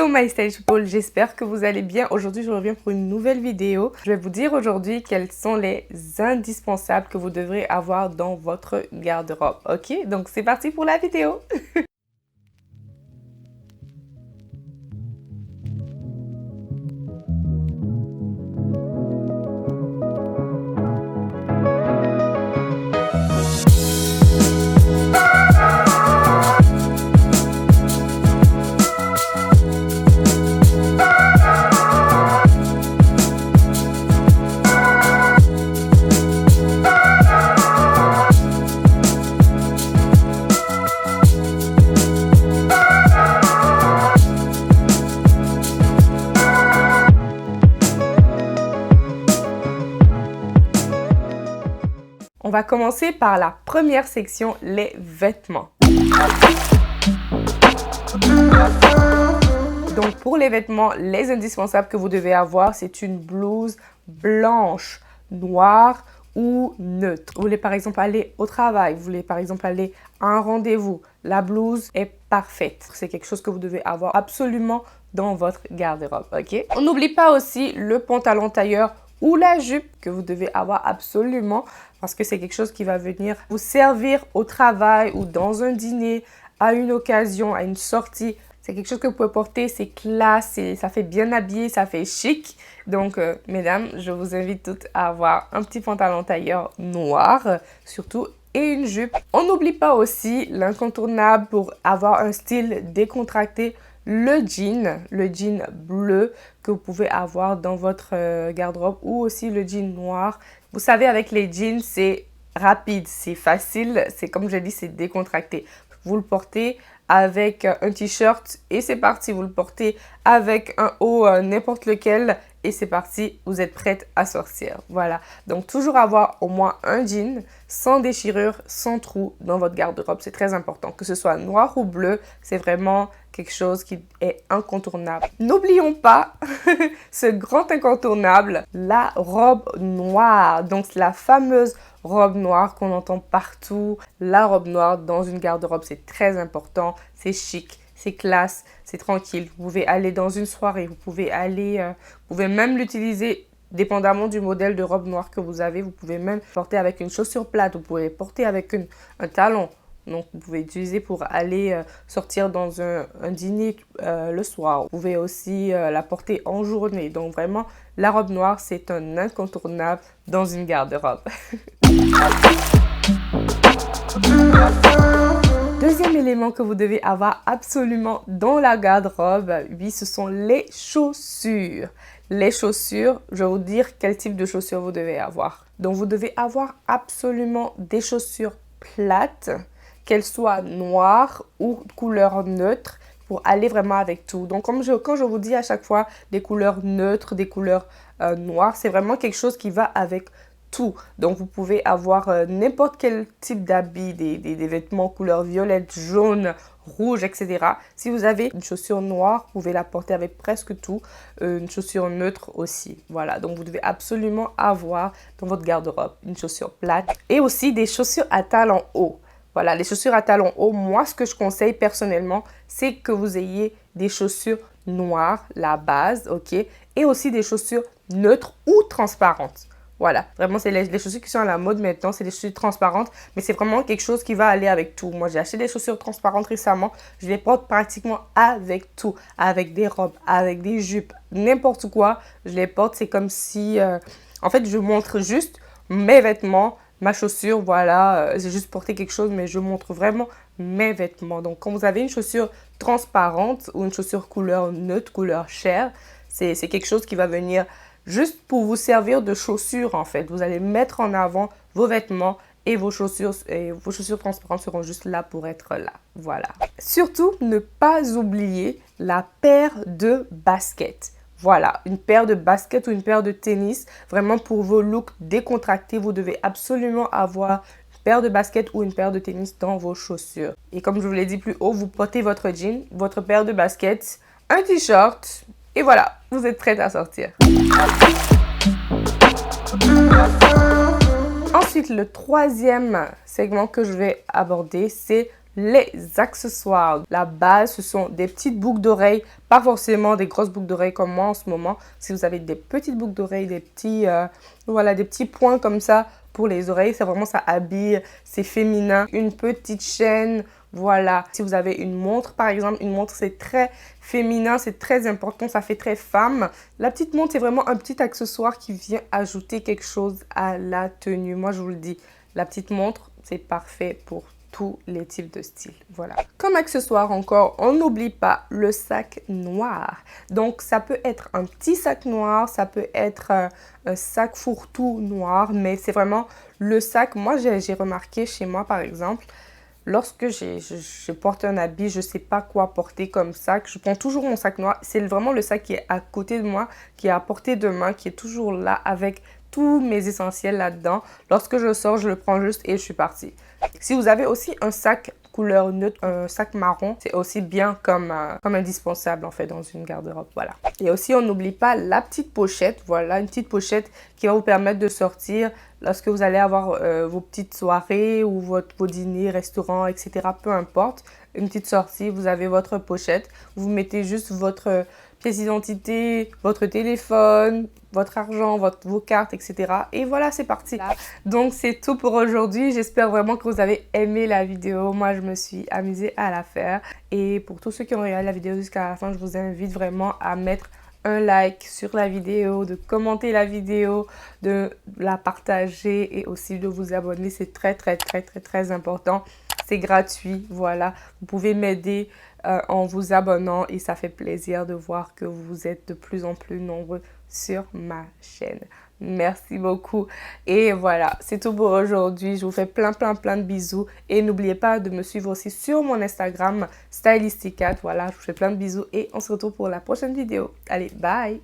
Hello my stage people, j'espère que vous allez bien. Aujourd'hui, je reviens pour une nouvelle vidéo. Je vais vous dire aujourd'hui quels sont les indispensables que vous devrez avoir dans votre garde-robe. Ok, donc c'est parti pour la vidéo. On va commencer par la première section, les vêtements. Donc pour les vêtements, les indispensables que vous devez avoir, c'est une blouse blanche, noire ou neutre. Vous voulez par exemple aller au travail, vous voulez par exemple aller à un rendez-vous. La blouse est parfaite. C'est quelque chose que vous devez avoir absolument dans votre garde-robe, ok? On n'oublie pas aussi le pantalon tailleur ou la jupe que vous devez avoir absolument parce que c'est quelque chose qui va venir vous servir au travail ou dans un dîner, à une occasion, à une sortie. C'est quelque chose que vous pouvez porter, c'est classe, ça fait bien habillé, ça fait chic. Donc, mesdames, je vous invite toutes à avoir un petit pantalon tailleur noir, surtout, et une jupe. On n'oublie pas aussi l'incontournable pour avoir un style décontracté, le jean bleu que vous pouvez avoir dans votre garde-robe ou aussi le jean noir. Vous savez, avec les jeans, c'est rapide, c'est facile, c'est comme je dis, c'est décontracté. Vous le portez avec un t-shirt et c'est parti. Vous le portez avec un haut n'importe lequel et c'est parti. Vous êtes prête à sortir. Voilà. Donc, toujours avoir au moins un jean sans déchirure, sans trou dans votre garde-robe. C'est très important. Que ce soit noir ou bleu, c'est vraiment quelque chose qui est incontournable. N'oublions pas ce grand incontournable, la robe noire. Donc, la fameuse robe noire qu'on entend partout. La robe noire dans une garde-robe, c'est très important. C'est chic, c'est classe, c'est tranquille. Vous pouvez aller dans une soirée, vous pouvez même l'utiliser dépendamment du modèle de robe noire que vous avez. Vous pouvez même porter avec une chaussure plate, vous pouvez porter avec un talon. Donc, vous pouvez utiliser pour aller sortir dans un dîner le soir. Vous pouvez aussi la porter en journée. Donc, vraiment, la robe noire, c'est un incontournable dans une garde-robe. Deuxième élément que vous devez avoir absolument dans la garde-robe, oui, ce sont les chaussures. Les chaussures, je vais vous dire quel type de chaussures vous devez avoir. Donc, vous devez avoir absolument des chaussures plates, qu'elles soient noires ou couleur neutre, pour aller vraiment avec tout. Donc, quand je vous dis à chaque fois des couleurs neutres, des couleurs noires, c'est vraiment quelque chose qui va avec tout. Donc, vous pouvez avoir n'importe quel type d'habit, des vêtements couleur violette, jaune, rouge, etc. Si vous avez une chaussure noire, vous pouvez la porter avec presque tout. Une chaussure neutre aussi. Voilà, donc vous devez absolument avoir dans votre garde-robe une chaussure plate et aussi des chaussures à talons hauts. Voilà, les chaussures à talons hauts, moi, ce que je conseille personnellement, c'est que vous ayez des chaussures noires, la base, ok, et aussi des chaussures neutres ou transparentes. Voilà, vraiment, c'est les chaussures qui sont à la mode maintenant, c'est des chaussures transparentes, mais c'est vraiment quelque chose qui va aller avec tout. Moi, j'ai acheté des chaussures transparentes récemment, je les porte pratiquement avec tout, avec des robes, avec des jupes, n'importe quoi, je les porte, c'est comme si, en fait, je montre juste mes vêtements, ma chaussure, voilà, j'ai juste porté quelque chose, mais je montre vraiment mes vêtements. Donc, quand vous avez une chaussure transparente ou une chaussure couleur neutre, couleur chair, c'est quelque chose qui va venir juste pour vous servir de chaussure, en fait. Vous allez mettre en avant vos vêtements et vos chaussures transparentes seront juste là pour être là. Voilà. Surtout, ne pas oublier la paire de baskets. Voilà, une paire de baskets ou une paire de tennis, vraiment pour vos looks décontractés, vous devez absolument avoir une paire de baskets ou une paire de tennis dans vos chaussures. Et comme je vous l'ai dit plus haut, vous portez votre jean, votre paire de baskets, un t-shirt et voilà, vous êtes prête à sortir. Ensuite, le troisième segment que je vais aborder, c'est les accessoires. La base, ce sont des petites boucles d'oreilles, pas forcément des grosses boucles d'oreilles comme moi en ce moment. Si vous avez des petites boucles d'oreilles, des petits, voilà, des petits points comme ça pour les oreilles, c'est vraiment, ça habille, c'est féminin. Une petite chaîne, voilà. Si vous avez une montre, par exemple, une montre, c'est très féminin, c'est très important, ça fait très femme. La petite montre, c'est vraiment un petit accessoire qui vient ajouter quelque chose à la tenue. Moi, je vous le dis, la petite montre, c'est parfait pour tous les types de styles. Voilà. Comme accessoire encore, on n'oublie pas le sac noir. Donc, ça peut être un petit sac noir, ça peut être un sac fourre-tout noir, mais c'est vraiment le sac. Moi, j'ai remarqué chez moi, par exemple, lorsque je porte un habit, je ne sais pas quoi porter comme sac, je prends toujours mon sac noir. C'est vraiment le sac qui est à côté de moi, qui est à portée de main, qui est toujours là avec tous mes essentiels là-dedans. Lorsque je sors, je le prends juste et je suis partie. Si vous avez aussi un sac couleur neutre, un sac marron, c'est aussi bien comme indispensable en fait dans une garde-robe, voilà. Et aussi, on n'oublie pas la petite pochette, voilà, une petite pochette qui va vous permettre de sortir lorsque vous allez avoir vos petites soirées ou vos dîners, restaurants, etc. Peu importe, une petite sortie, vous avez votre pochette, vous mettez juste votre pièce d'identité, votre téléphone, votre argent, vos cartes, etc. Et voilà, c'est parti. Donc, c'est tout pour aujourd'hui. J'espère vraiment que vous avez aimé la vidéo. Moi, je me suis amusée à la faire. Et pour tous ceux qui ont regardé la vidéo jusqu'à la fin, je vous invite vraiment à mettre un like sur la vidéo, de commenter la vidéo, de la partager et aussi de vous abonner. C'est très, très, très, très, très important. C'est gratuit, voilà. Vous pouvez m'aider en vous abonnant et ça fait plaisir de voir que vous êtes de plus en plus nombreux sur ma chaîne. Merci beaucoup. Et voilà, c'est tout pour aujourd'hui. Je vous fais plein de bisous. Et n'oubliez pas de me suivre aussi sur mon Instagram, Stylisticat. Voilà, je vous fais plein de bisous et on se retrouve pour la prochaine vidéo. Allez, bye!